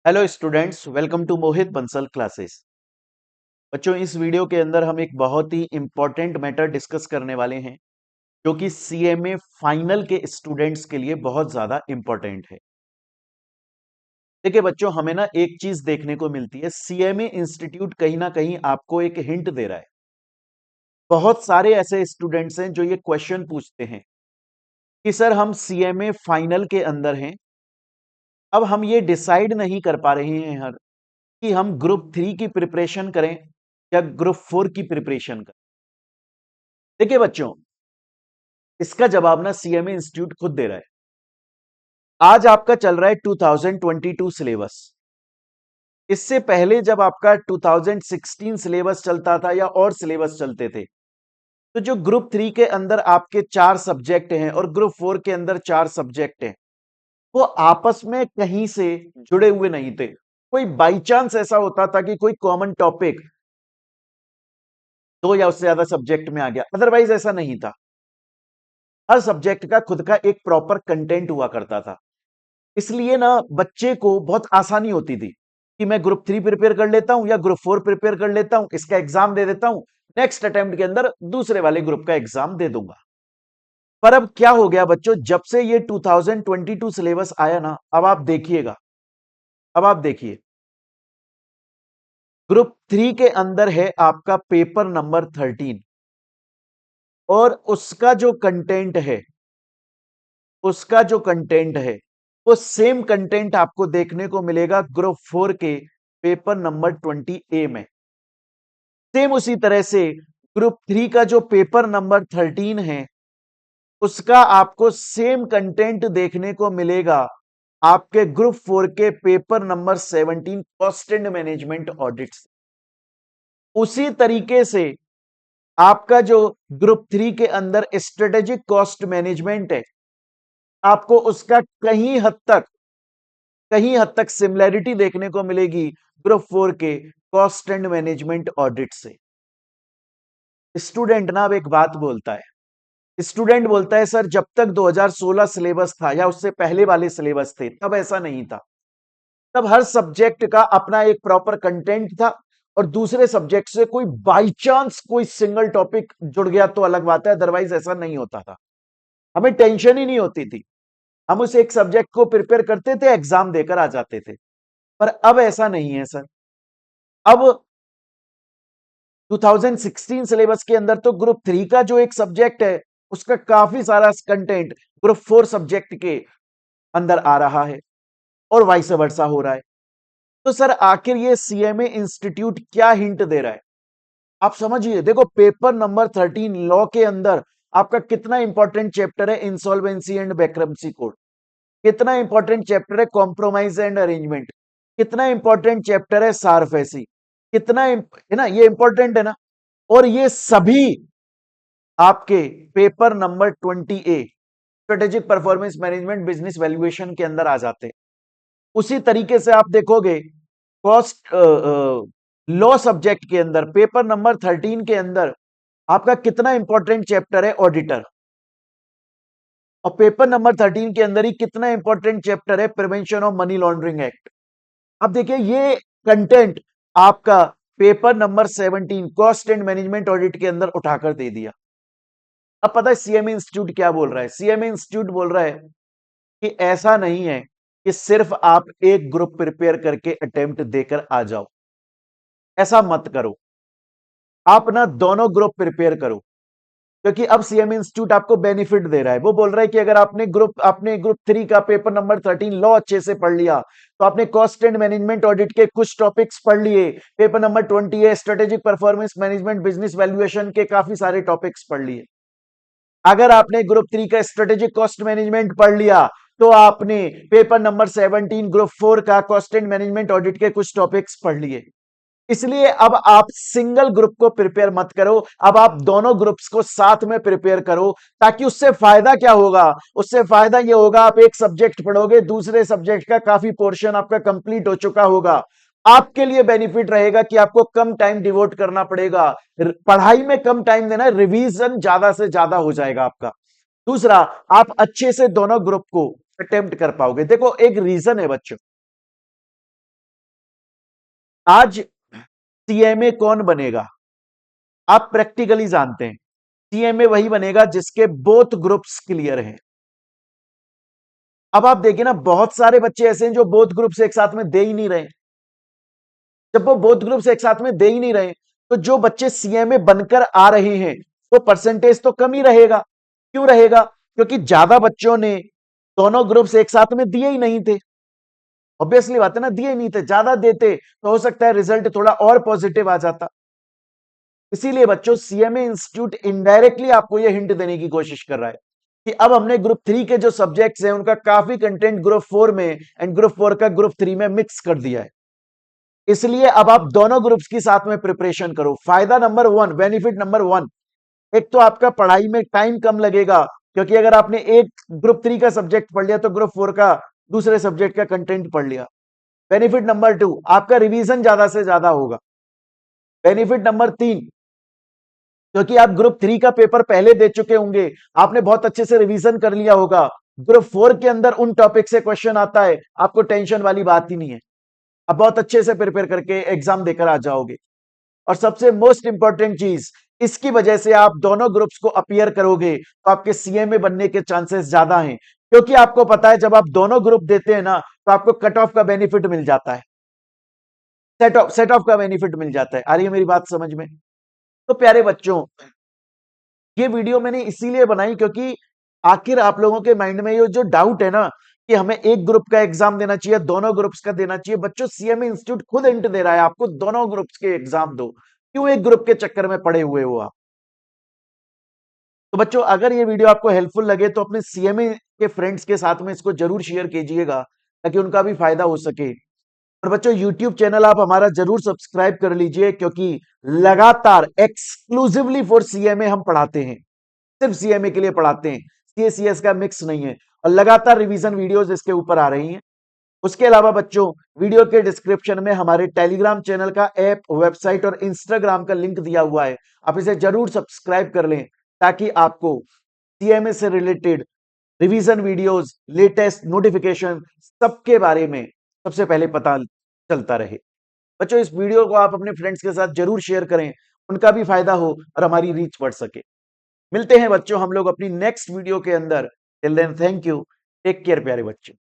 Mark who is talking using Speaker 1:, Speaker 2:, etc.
Speaker 1: Hello students, welcome to Mohit Bansal classes. बच्चों, इस video के अंदर हम एक बहुत ही इंपॉर्टेंट मैटर डिस्कस करने वाले हैं जो कि सीएमए फाइनल के स्टूडेंट्स के लिए बहुत ज्यादा इंपॉर्टेंट है। देखिए बच्चों, हमें ना एक चीज देखने को मिलती है, सीएमए इंस्टीट्यूट कहीं ना कहीं आपको एक हिंट दे रहा है। बहुत सारे ऐसे स्टूडेंट्स हैं जो ये क्वेश्चन पूछते हैं कि सर हम सीएमए फाइनल के अंदर हैं, अब हम ये डिसाइड नहीं कर पा रहे हैं कि हम ग्रुप 3 की प्रिपरेशन करें या ग्रुप 4 की प्रिपरेशन करें। देखिए बच्चों, इसका जवाब ना सीएमए इंस्टीट्यूट खुद दे रहा है। आज आपका चल रहा है 2022 सिलेबस। इससे पहले जब आपका 2016 सिलेबस चलता था या और सिलेबस चलते थे, तो जो ग्रुप 3 के अंदर आपके 4 सब्जेक्ट हैं और ग्रुप 4 के अंदर 4 सब्जेक्ट हैं, वो आपस में कहीं से जुड़े हुए नहीं थे। कोई बाई चांस ऐसा होता था कि कोई कॉमन टॉपिक दो या उससे ज्यादा सब्जेक्ट में आ गया, अदरवाइज ऐसा नहीं था। हर सब्जेक्ट का खुद का एक प्रॉपर कंटेंट हुआ करता था। इसलिए ना बच्चे को बहुत आसानी होती थी कि मैं ग्रुप 3 प्रिपेयर कर लेता हूं या ग्रुप 4 प्रिपेयर कर लेता हूं, इसका एग्जाम दे देता हूं, नेक्स्ट अटेम्प्ट के अंदर दूसरे वाले ग्रुप का एग्जाम दे दूंगा। पर अब क्या हो गया बच्चों, जब से ये 2022 सिलेबस आया ना, अब आप देखिएगा, अब आप देखिए, ग्रुप 3 के अंदर है आपका पेपर नंबर 13 और उसका जो कंटेंट है वो सेम कंटेंट आपको देखने को मिलेगा ग्रुप 4 के पेपर नंबर 20A में। सेम उसी तरह से ग्रुप 3 का जो पेपर नंबर 13 है, उसका आपको सेम कंटेंट देखने को मिलेगा आपके ग्रुप 4 के paper number 17 cost and management audits. उसी तरीके से आपका जो ग्रुप 3 के अंदर स्ट्रेटेजिक कॉस्ट मैनेजमेंट है, आपको उसका कहीं हद तक सिमिलैरिटी देखने को मिलेगी ग्रुप 4 के कॉस्ट एंड मैनेजमेंट ऑडिट से। स्टूडेंट ना अब एक बात बोलता है, स्टूडेंट बोलता है सर जब तक 2016 सिलेबस था या उससे पहले वाले सिलेबस थे तब ऐसा नहीं था, तब हर सब्जेक्ट का अपना एक प्रॉपर कंटेंट था और दूसरे सब्जेक्ट से कोई बाई चांस कोई सिंगल टॉपिक जुड़ गया तो अलग बात है, अदरवाइज ऐसा नहीं होता था। हमें टेंशन ही नहीं होती थी, हम उस एक सब्जेक्ट को प्रिपेयर करते थे, एग्जाम देकर आ जाते थे। पर अब ऐसा नहीं है सर। अब 2016 सिलेबस के अंदर तो ग्रुप 3 का जो एक सब्जेक्ट है उसका काफी सारा कंटेंट ग्रुप 4 सब्जेक्ट के अंदर आ रहा है और वाइस वर्सा हो रहा है। तो सर आखिर ये सीएमए इंस्टीट्यूट क्या हिंट दे रहा है? आप समझिए, देखो पेपर नंबर 13 लॉ के अंदर आपका कितना इंपॉर्टेंट चैप्टर है इंसॉल्वेंसी एंड बैंक्रप्सी कोड, कितना इंपॉर्टेंट चैप्टर है कॉम्प्रोमाइज एंड अरेंजमेंट, कितना इंपॉर्टेंट चैप्टर है सारफेसी, है ना, ये इंपॉर्टेंट है ना। और ये सभी आपके paper number 20A strategic performance management business valuation के अंदर आ जाते हैं। उसी तरीके से आप देखोगे कॉस्ट लॉ सब्जेक्ट के अंदर पेपर नंबर 13 के अंदर आपका कितना इंपॉर्टेंट चैप्टर है ऑडिटर, और पेपर नंबर 13 के अंदर ही कितना इंपॉर्टेंट चैप्टर है prevention of money laundering act. अब देखिए ये कंटेंट आपका paper number 17 cost and management audit के अंदर उठाकर दे दिया। अब पता है सीएमए इंस्टीट्यूट क्या बोल रहा है? सीएमए इंस्टीट्यूट बोल रहा है कि ऐसा नहीं है कि सिर्फ आप एक ग्रुप प्रिपेयर करके अटेम्प्ट देकर आ जाओ, ऐसा मत करो। आप ना दोनों ग्रुप प्रिपेयर करो, क्योंकि अब सीएमए इंस्टीट्यूट आपको बेनिफिट दे रहा है। वो बोल रहा है कि अगर आपने ग्रुप 3 का पेपर नंबर 13 लॉ अच्छे से पढ़ लिया, तो आपने कॉस्ट एंड मैनेजमेंट ऑडिट के कुछ टॉपिक्स पढ़ लिए, पेपर नंबर 20 है strategic performance management business valuation के काफी सारे टॉपिक्स पढ़ लिए। अगर आपने ग्रुप 3 का स्ट्रेटेजिक कॉस्ट मैनेजमेंट पढ़ लिया, तो आपने पेपर नंबर 17 ग्रुप 4 का कॉस्ट एंड मैनेजमेंट ऑडिट के कुछ टॉपिक्स पढ़ लिए। इसलिए अब आप सिंगल ग्रुप को प्रिपेयर मत करो, अब आप दोनों ग्रुप्स को साथ में प्रिपेयर करो। ताकि उससे फायदा क्या होगा? उससे फायदा यह होगा, आप एक सब्जेक्ट पढ़ोगे, दूसरे सब्जेक्ट का काफी पोर्शन आपका कंप्लीट हो चुका होगा। आपके लिए बेनिफिट रहेगा कि आपको कम टाइम डिवोट करना पड़ेगा, पढ़ाई में कम टाइम देना, रिवीजन ज्यादा से ज्यादा हो जाएगा आपका। दूसरा, आप अच्छे से दोनों ग्रुप को अटेम्प्ट कर पाओगे। देखो एक रीजन है बच्चों, आज सीएमए कौन बनेगा? आप प्रैक्टिकली जानते हैं सीएमए वही बनेगा जिसके बोथ ग्रुप्स क्लियर हैं। अब आप देखिए ना, बहुत सारे बच्चे ऐसे हैं जो बोथ ग्रुप्स एक साथ में दे ही नहीं रहे। जब वो बोथ ग्रुप्स एक साथ में दे ही नहीं रहे, तो जो बच्चे सीएमए बनकर आ रहे हैं वो परसेंटेज तो कम ही रहेगा। क्यों रहेगा? क्योंकि ज्यादा बच्चों ने दोनों ग्रुप्स एक साथ में दिए ही नहीं थे। ऑब्वियसली बात है ना, दिए ही नहीं थे। ज्यादा देते तो हो सकता है रिजल्ट थोड़ा और पॉजिटिव आ जाता। इसीलिए बच्चों, सीएमए इंस्टीट्यूट इनडायरेक्टली आपको यह हिंट देने की कोशिश कर रहा है कि अब हमने ग्रुप 3 के जो सब्जेक्ट्स हैं उनका काफी कंटेंट ग्रुप 4 में एंड ग्रुप 4 का ग्रुप 3 में मिक्स कर दिया है। इसलिए अब आप दोनों ग्रुप्स की साथ में प्रिपरेशन करो। फायदा नंबर 1, बेनिफिट नंबर 1, एक तो आपका पढ़ाई में टाइम कम लगेगा, क्योंकि अगर आपने एक ग्रुप 3 का सब्जेक्ट पढ़ लिया तो ग्रुप 4 का दूसरे सब्जेक्ट का कंटेंट पढ़ लिया। बेनिफिट नंबर 2, आपका रिवीजन ज्यादा से ज्यादा होगा। बेनिफिट नंबर 3, क्योंकि आप ग्रुप 3 का पेपर पहले दे चुके होंगे, आपने बहुत अच्छे से रिवीजन कर लिया होगा। ग्रुप 4 के अंदर उन टॉपिक से क्वेश्चन आता है, आपको टेंशन वाली बात ही नहीं है। आप बहुत अच्छे से प्रिपेयर करके एग्जाम देकर आ जाओगे। और सबसे मोस्ट इंपॉर्टेंट चीज, इसकी वजह से आप दोनों ग्रुप्स को अपीयर करोगे तो आपके सीएमए बनने के चांसेस ज्यादा हैं, क्योंकि आपको पता है जब आप दोनों ग्रुप देते हैं ना तो आपको कट ऑफ का बेनिफिट मिल जाता है, सेट ऑफ का बेनिफिट मिल जाता है। आ रही है मेरी बात समझ में? तो प्यारे बच्चों, ये वीडियो मैंने इसीलिए बनाई क्योंकि आखिर आप लोगों के माइंड में ये जो डाउट है ना कि हमें एक ग्रुप का एग्जाम देना चाहिए, दोनों ग्रुप्स का देना चाहिए, बच्चों सीएमए इंस्टीट्यूट खुद हिंट दे रहा है आपको दोनों ग्रुप्स के एग्जाम दो। क्यों एक ग्रुप के चक्कर में पड़े हुए हो आप? तो बच्चों, अगर ये वीडियो आपको हेल्पफुल लगे तो अपने सीएमए के फ्रेंड्स के साथ में इसको जरूर शेयर कीजिएगा ताकि उनका भी फायदा हो सके। और बच्चों, यूट्यूब चैनल आप हमारा जरूर सब्सक्राइब कर लीजिए, क्योंकि लगातार एक्सक्लूसिवली फॉर सीएमए हम पढ़ाते हैं। सिर्फ सीएमए के लिए पढ़ाते हैं, सीएसीएस का मिक्स नहीं है। और लगातार रिवीजन वीडियोस इसके ऊपर आ रही हैं। उसके अलावा बच्चों, वीडियो के डिस्क्रिप्शन में हमारे टेलीग्राम चैनल का ऐप, वेबसाइट और इंस्टाग्राम का लिंक दिया हुआ है। आप इसे जरूर सब्सक्राइब कर लें ताकि आपको सीएमए से related revision videos, latest notification, सबके बारे में सबसे पहले पता चलता रहे। बच्चों, इस वीडियो को आप अपने फ्रेंड्स के साथ जरूर शेयर करें, उनका भी फायदा हो और हमारी रीच बढ़ सके। मिलते हैं बच्चों हम लोग अपनी नेक्स्ट वीडियो के अंदर। Till then, thank you, take care प्यारे बच्चों।